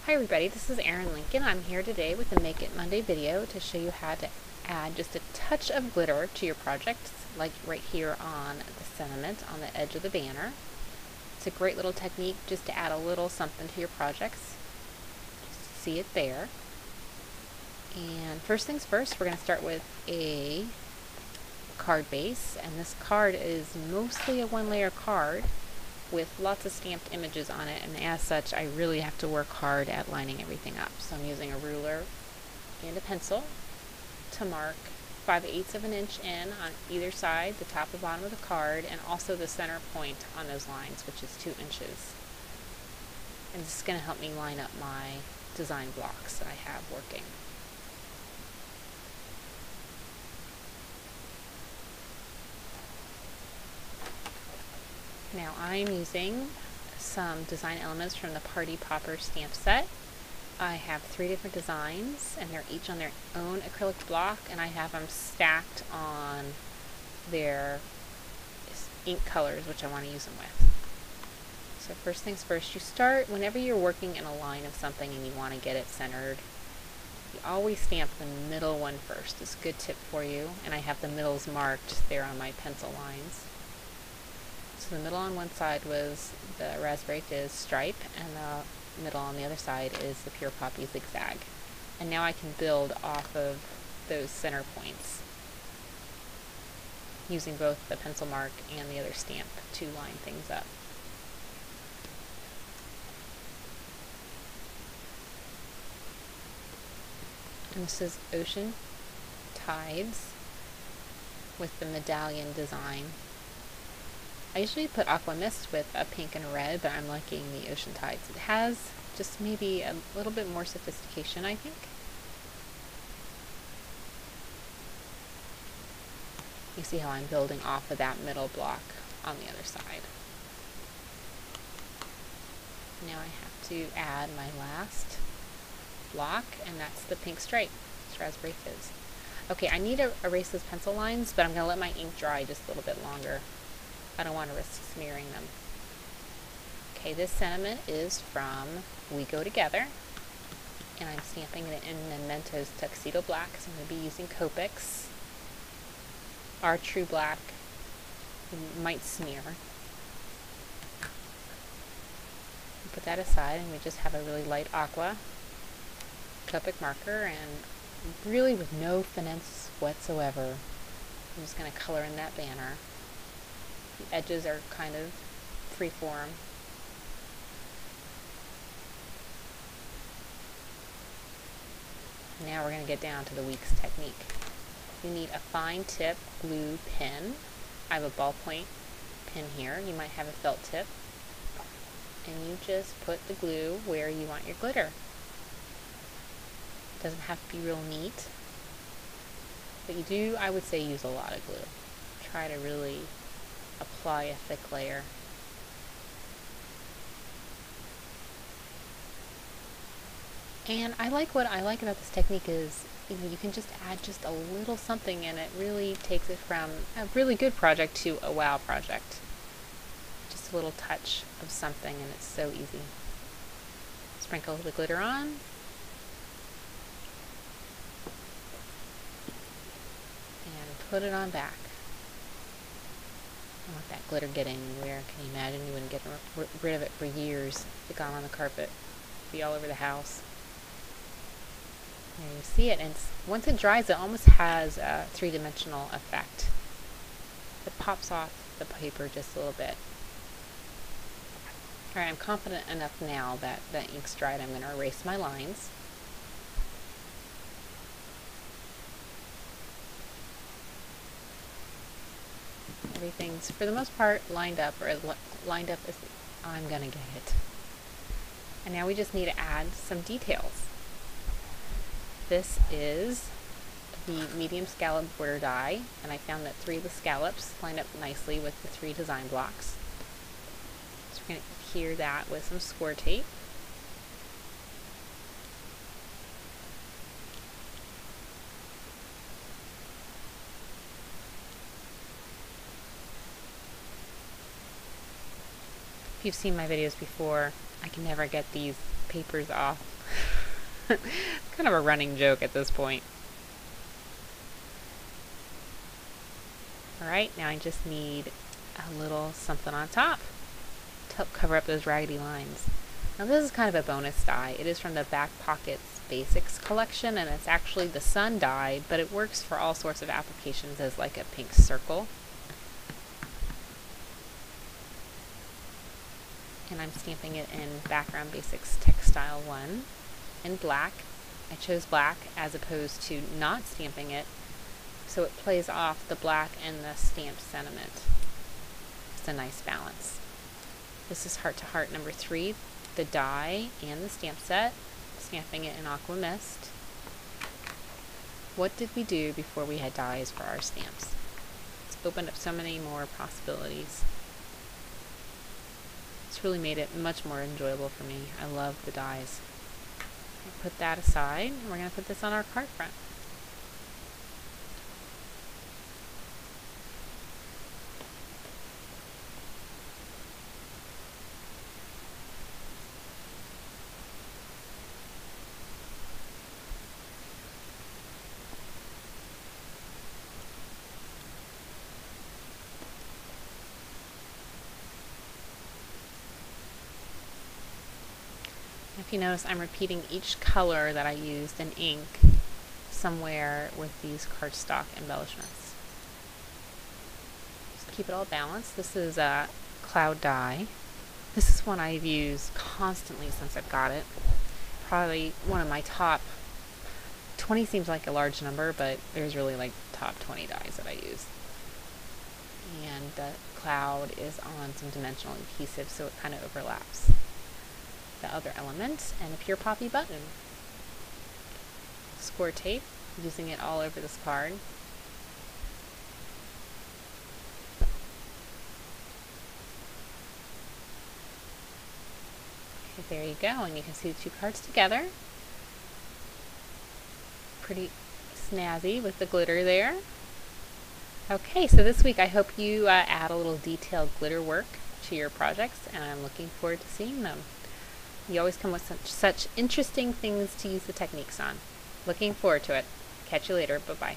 Hi everybody, this is Erin Lincoln. I'm here today with a Make It Monday video to show you how to add just a touch of glitter to your project, like right here on the sentiment on the edge of the banner. It's a great little technique just to add a little something to your projects. Just see it there. And first things first, we're going to start with a card base, and this card is mostly a one-layer card with lots of stamped images on it, and as such I really have to work hard at lining everything up. So I'm using a ruler and a pencil to mark 5/8 of an inch in on either side, the top and bottom of the card, and also the center point on those lines, which is 2 inches. And this is going to help me line up my design blocks that I have working. Now I'm using some design elements from the Party Popper stamp set. I have 3 different designs, and they're each on their own acrylic block, and I have them stacked on their ink colors, which I want to use them with. So first things first, you start, whenever you're working in a line of something and you want to get it centered, you always stamp the middle one first. It's a good tip for you, and I have the middles marked there on my pencil lines. So the middle on one side was the Raspberry Fizz stripe, and the middle on the other side is the Pure Poppy zigzag. And now I can build off of those center points using both the pencil mark and the other stamp to line things up. And this is Ocean Tides with the medallion design. I usually put Aqua Mist with a pink and a red, but I'm liking the Ocean Tides. It has just maybe a little bit more sophistication, I think. You see how I'm building off of that middle block on the other side. Now I have to add my last block, and that's the pink stripe. It's Raspberry Fizz. Okay, I need to erase those pencil lines, but I'm going to let my ink dry just a little bit longer. I don't want to risk smearing them. Okay, this sentiment is from We Go Together, and I'm stamping it in Mementos Tuxedo Black, so I'm going to be using Copics. Our True Black might smear. Put that aside, and we just have a really light aqua Copic marker, and really with no finesse whatsoever, I'm just going to color in that banner. The edges are kind of free-form. Now we're going to get down to the Weeks technique. You need a fine tip glue pin. I have a ballpoint pin here. You might have a felt tip. And you just put the glue where you want your glitter. It doesn't have to be real neat, but you do, I would say, use a lot of glue. Try to really apply a thick layer. And what I like about this technique is, you can just add just a little something, and it really takes it from a really good project to a wow project. Just a little touch of something, and it's so easy. Sprinkle the glitter on. And put it on back. I don't want that glitter getting anywhere. Can you imagine? You wouldn't get rid of it for years. It's gone on the carpet. It'd be all over the house. There you see it, and once it dries, it almost has a 3-dimensional effect. It pops off the paper just a little bit. Alright, I'm confident enough now that the ink's dried. I'm going to erase my lines. Everything's, for the most part, lined up, or lined up as I'm going to get it. And now we just need to add some details. This is the medium scallop border die, and I found that 3 of the scallops lined up nicely with the 3 design blocks. So we're going to adhere that with some score tape. If you've seen my videos before, I can never get these papers off. Kind of a running joke at this point. Alright, now I just need a little something on top to help cover up those raggedy lines. Now this is kind of a bonus die. It is from the Back Pockets Basics collection, and it's actually the sun die, but it works for all sorts of applications as like a pink circle. And I'm stamping it in Background Basics Textile 1 in black. I chose black as opposed to not stamping it, so it plays off the black and the stamped sentiment. It's a nice balance. This is Heart to Heart number 3, the die and the stamp set, stamping it in Aqua Mist. What did we do before we had dies for our stamps? It's opened up so many more possibilities. It's really made it much more enjoyable for me. I love the dies. I'll put that aside, and we're going to put this on our card front. If you notice, I'm repeating each color that I used in ink somewhere with these cardstock embellishments. Just keep it all balanced. This is a cloud die. This is one I've used constantly since I've got it. Probably one of my top 20 seems like a large number, but there's really like top 20 dies that I use. And the cloud is on some dimensional adhesive, so it kind of overlaps the other element, and a pure poppy button. Score tape, using it all over this card. Okay, there you go, and you can see the two cards together. Pretty snazzy with the glitter there. Okay, so this week I hope you add a little detailed glitter work to your projects, and I'm looking forward to seeing them. You always come with such interesting things to use the techniques on. Looking forward to it. Catch you later. Bye-bye.